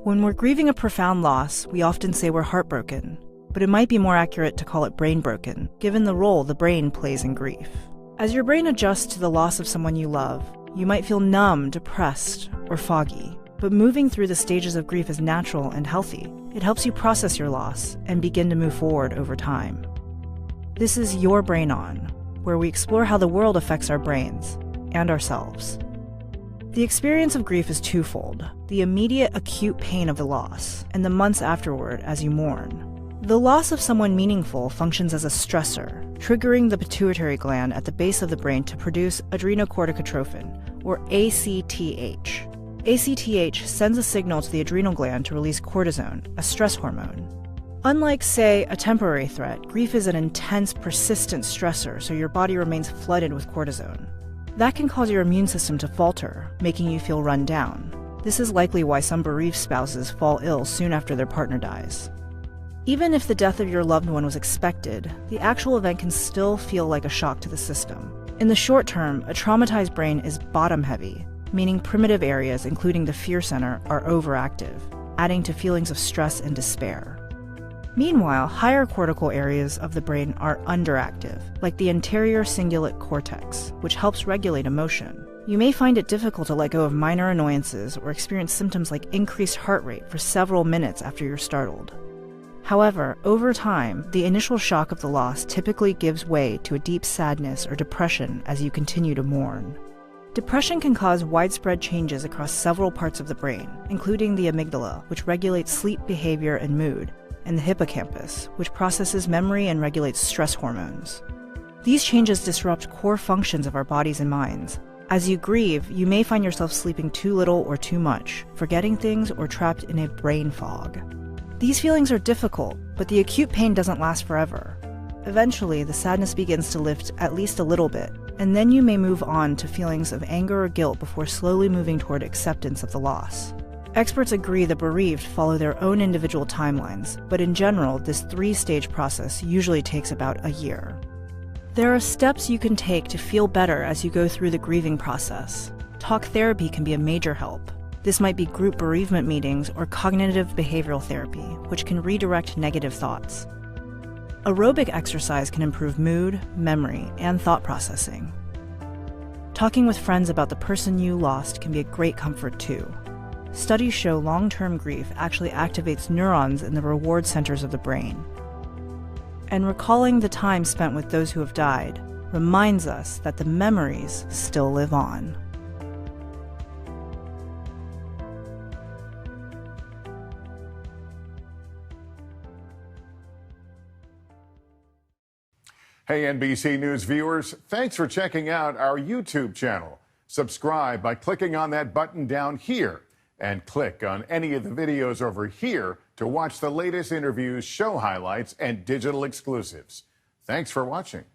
When we're grieving a profound loss, we often say we're heartbroken, but it might be more accurate to call it brain broken, given the role the brain plays in grief. As your brain adjusts to the loss of someone you love, you might feel numb, depressed, or foggy. But moving through the stages of grief is natural and healthy. It helps you process your loss and begin to move forward over time. This is Your Brain On, where we explore how the world affects our brains and ourselves. The experience of grief is twofold: the immediate acute pain of the loss and the months afterward as you mourn. The loss of someone meaningful functions as a stressor, triggering the pituitary gland at the base of the brain to produce adrenocorticotrophin, or ACTH. ACTH sends a signal to the adrenal gland to release cortisone, a stress hormone. Unlike, say, a temporary threat, grief is an intense, persistent stressor, so your body remains flooded with cortisone. That can cause your immune system to falter, making you feel run down. This is likely why some bereaved spouses fall ill soon after their partner dies. Even if the death of your loved one was expected, the actual event can still feel like a shock to the system. In the short term, a traumatized brain is bottom-heavy, meaning primitive areas, including the fear center, are overactive, adding to feelings of stress and despair. Meanwhile, higher cortical areas of the brain are underactive, like the anterior cingulate cortex, which helps regulate emotion. You may find it difficult to let go of minor annoyances or experience symptoms like increased heart rate for several minutes after you're startled. However, over time, the initial shock of the loss typically gives way to a deep sadness or depression as you continue to mourn. Depression can cause widespread changes across several parts of the brain, including the amygdala, which regulates sleep behavior and mood, and the hippocampus, which processes memory and regulates stress hormones. These changes disrupt core functions of our bodies and minds. As you grieve, you may find yourself sleeping too little or too much, forgetting things, or trapped in a brain fog. These feelings are difficult, but the acute pain doesn't last forever. Eventually, the sadness begins to lift at least a little bit, and then you may move on to feelings of anger or guilt before slowly moving toward acceptance of the loss. Experts agree the bereaved follow their own individual timelines, but in general, this three-stage process usually takes about a year. There are steps you can take to feel better as you go through the grieving process. Talk therapy can be a major help. This might be group bereavement meetings or cognitive behavioral therapy, which can redirect negative thoughts. Aerobic exercise can improve mood, memory, and thought processing. Talking with friends about the person you lost can be a great comfort too. Studies show long-term grief actually activates neurons in the reward centers of the brain. And recalling the time spent with those who have died reminds us that the memories still live on. Hey, NBC News viewers, thanks for checking out our YouTube channel. Subscribe by clicking on that button down here and click on any of the videos over here to watch the latest interviews, show highlights, and digital exclusives. Thanks for watching.